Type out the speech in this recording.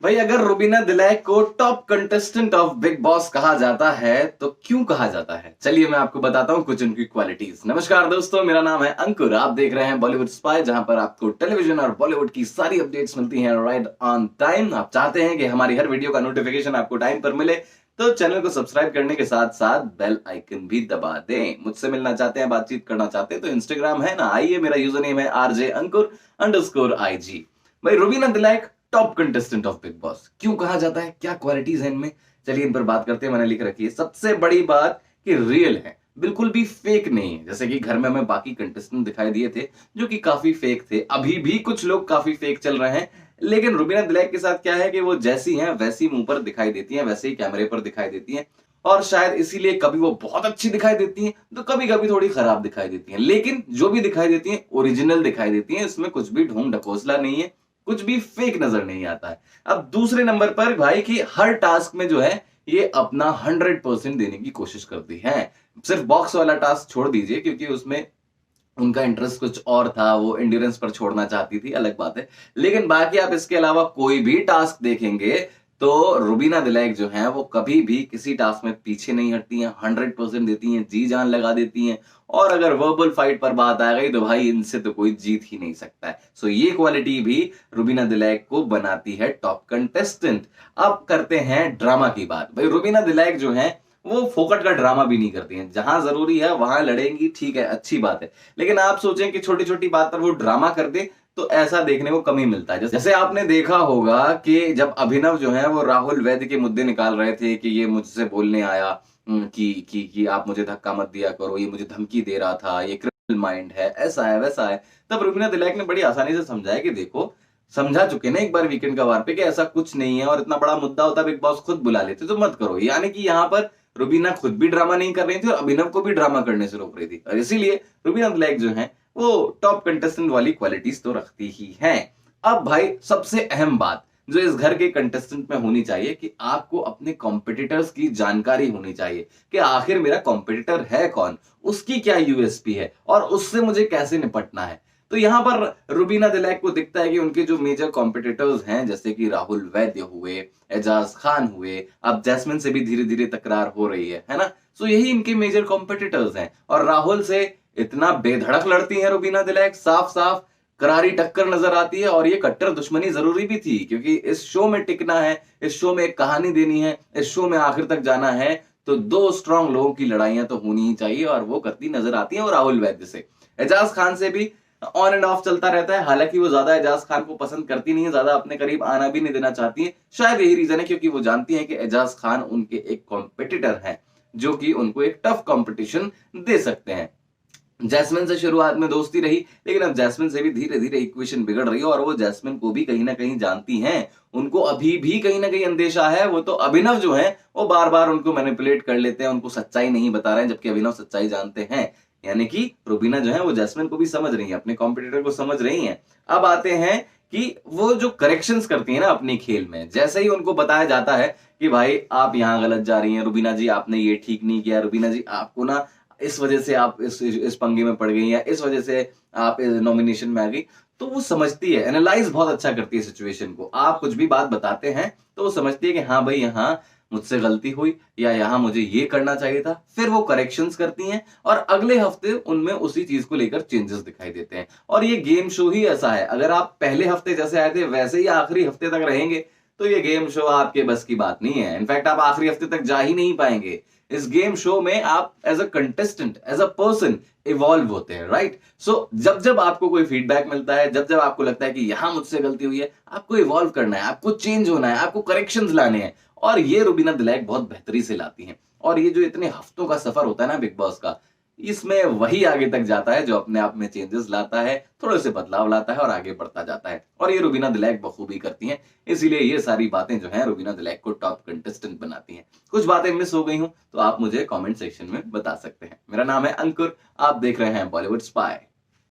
भाई अगर रुबीना दिलैक को top contestant of Bigg boss कहा जाता है तो क्यों कहा जाता है, चलिए मैं आपको बताता हूं कुछ उनकी क्वालिटीज। नमस्कार दोस्तों, मेरा नाम है अंकुर। आप देख रहे हैं बॉलीवुड स्पाई, जहां पर आपको टेलीविजन और बॉलीवुड की सारी अपडेट्स मिलती हैं राइट ऑन टाइम। आप चाहते हैं कि हमारी हर वीडियो का नोटिफिकेशन आपको टाइम पर मिले तो चैनल को सब्सक्राइब करने के साथ साथ बेल आइकन भी दबा दें। मुझसे मिलना चाहते हैं, बातचीत करना चाहते हैं तो इंस्टाग्राम है ना, आइए, मेरा यूजर नेम है RJ_अंकुर_IG। भाई Rubina Dilaik top contestant of Bigg Boss क्यों कहा जाता है, क्या क्वालिटीज हैं इनमें, चलिए इन पर बात करते हैं। मैंने लिख रखी है सबसे बड़ी बात कि रियल है, बिल्कुल भी फेक नहीं है। जैसे कि घर में हमें बाकी कंटेस्टेंट दिखाई दिए थे जो कि काफी फेक थे, अभी भी कुछ लोग काफी फेक चल रहे हैं, लेकिन रुबीना दिलैक के साथ क्या है कि वो जैसी हैं वैसी मुंह पर दिखाई देती हैं, वैसे ही कैमरे पर दिखाई देती हैं। और शायद इसीलिए कभी वो बहुत अच्छी दिखाई देती हैं तो कभी कभी थोड़ी खराब दिखाई देती हैं, लेकिन जो भी दिखाई देती हैं ओरिजिनल दिखाई देती हैं। इसमें कुछ भी ढोंग ढकोसला नहीं है, कुछ भी फेक नजर नहीं आता है। अब दूसरे नंबर पर भाई कि हर टास्क में जो है ये अपना 100% देने की कोशिश करती है। सिर्फ बॉक्स वाला टास्क छोड़ दीजिए क्योंकि उसमें उनका इंटरेस्ट कुछ और था, वो एंड्योरेंस पर छोड़ना चाहती थी, अलग बात है। लेकिन बाकी आप इसके अलावा कोई भी टास्क देखेंगे तो रुबीना दिलैक जो है वो कभी भी किसी टास्क में पीछे नहीं हटती हैं, 100% देती हैं, जी जान लगा देती हैं। और अगर वर्बल फाइट पर बात आ गई तो भाई इनसे तो कोई जीत ही नहीं सकता है। सो ये क्वालिटी भी रुबीना दिलैक को बनाती है टॉप कंटेस्टेंट। अब करते हैं ड्रामा की बात। भाई रुबीना दिलैक जो है वो फोकट का ड्रामा भी नहीं करती हैं, जहां जरूरी है वहां लड़ेंगी, ठीक है, अच्छी बात है। लेकिन आप सोचें कि छोटी छोटी बात पर वो ड्रामा कर दे तो ऐसा देखने को कम ही मिलता है। जैसे आपने देखा होगा कि जब अभिनव जो है वो राहुल वैद्य के मुद्दे निकाल रहे थे कि ये मुझसे बोलने आया कि आप मुझे धक्का मत दिया करो, ये मुझे धमकी दे रहा था, ये क्रिमिनल माइंड है, ऐसा है वैसा है। तब रुबीना दिलैक ने बड़ी आसानी से समझाया कि देखो, समझा चुके ना एक बार वीकेंड का वार पे कि ऐसा कुछ नहीं है, और इतना बड़ा मुद्दा होता बिग बॉस खुद बुला लेते तो मत करो। यानी कि यहाँ पर रुबीना खुद भी ड्रामा नहीं कर रही थी और अभिनव को भी ड्रामा करने से रोक रही थी, और इसीलिए रुबीना दिलैक जो है वो टॉप कंटेस्टेंट वाली क्वालिटीज तो रखती ही है। अब भाई सबसे अहम बात जो इस घर के कंटेस्टेंट में होनी चाहिए कि आपको अपने कॉम्पिटिटर्स की जानकारी होनी चाहिए कि आखिर मेरा कॉम्पिटिटर है कौन, उसकी क्या यूएसपी है और उससे मुझे कैसे निपटना है। तो यहां पर रुबीना दिलैक को दिखता है कि उनके जो मेजर कॉम्पिटिटर्स हैं, जैसे कि राहुल वैद्य हुए, एजाज खान हुए, अब जैस्मिन से भी धीरे धीरे तकरार हो रही है ना। सो यही इनके मेजर कॉम्पिटिटर्स हैं, और राहुल से इतना बेधड़क लड़ती है रुबीना दिलैक, साफ साफ करारी टक्कर नजर आती है। और ये कट्टर दुश्मनी जरूरी भी थी क्योंकि इस शो में टिकना है, इस शो में एक कहानी देनी है, इस शो में आखिर तक जाना है, तो दो स्ट्रांग लोगों की लड़ाइयां तो होनी ही चाहिए, और वो करती नजर आती है। और राहुल वैद्य से, एजाज खान से भी ऑन एंड ऑफ चलता रहता है। हालांकि वो ज्यादा एजाज खान को पसंद करती नहीं है, ज्यादा अपने करीब आना भी नहीं देना चाहती है। शायद यही रीजन है क्योंकि वो जानती है कि एजाज खान उनके एक कॉम्पिटिटर है जो कि उनको एक टफ कंपटीशन दे सकते हैं। जैस्मिन से शुरुआत में दोस्ती रही, लेकिन अब जैस्मिन से भी धीरे धीरे इक्वेशन बिगड़ रही है, और वो जैस्मिन को भी कहीं ना कहीं जानती हैं। उनको अभी भी कहीं ना कहीं अंदेशा है। वो तो अभिनव जो है वो बार बार उनको मैनिपुलेट कर लेते हैं, उनको सच्चाई नहीं बता रहे हैं, जबकि अभिनव सच्चाई जानते हैं। यानी कि रुबीना जो है वो जैस्मिन को भी समझ रही है, अपने कॉम्पिटिटर को समझ रही है। अब आते हैं कि वो जो करेक्शंस करती है ना अपने खेल में, जैसे ही उनको बताया जाता है कि भाई आप यहां गलत जा रही हैं, रुबीना जी आपने ये ठीक नहीं किया, रुबीना जी आपको ना इस वजह से आप इस पंगे में पड़ गई, या इस वजह से आप नॉमिनेशन में आ गई, तो वो समझती है, एनालाइज बहुत अच्छा करती है सिचुएशन को। आप कुछ भी बात बताते हैं तो वो समझती है कि हाँ भाई यहाँ मुझसे गलती हुई, या यहाँ मुझे ये करना चाहिए था। फिर वो करेक्शंस करती हैं और अगले हफ्ते उनमें उसी चीज को लेकर चेंजेस दिखाई देते हैं। और ये गेम शो ही ऐसा है, अगर आप पहले हफ्ते जैसे आए थे वैसे ही आखिरी हफ्ते तक रहेंगे तो ये गेम शो आपके बस की बात नहीं है। इनफैक्ट आप आखिरी हफ्ते तक जा ही नहीं पाएंगे। इस गेम शो में आप as a contestant, as a person involve होते हैं, राइट। सो जब जब आपको कोई फीडबैक मिलता है, जब जब आपको लगता है कि यहां मुझसे गलती हुई है, आपको इवॉल्व करना है, आपको चेंज होना है, आपको करेक्शंस लाने हैं, और ये रुबीना दिलैक बहुत बेहतरी से लाती हैं। और ये जो इतने हफ्तों का सफर होता है ना बिग बॉस का, इसमें वही आगे तक जाता है जो अपने आप में चेंजेस लाता है, थोड़े से बदलाव लाता है और आगे बढ़ता जाता है। और ये रुबीना दिलैक बखूबी करती हैं, इसीलिए ये सारी बातें जो हैं रुबीना दिलैक को टॉप कंटेस्टेंट बनाती हैं। कुछ बातें मिस हो गई हूं तो आप मुझे कमेंट सेक्शन में बता सकते हैं। मेरा नाम है अंकुर, आप देख रहे हैं बॉलीवुड स्पाई।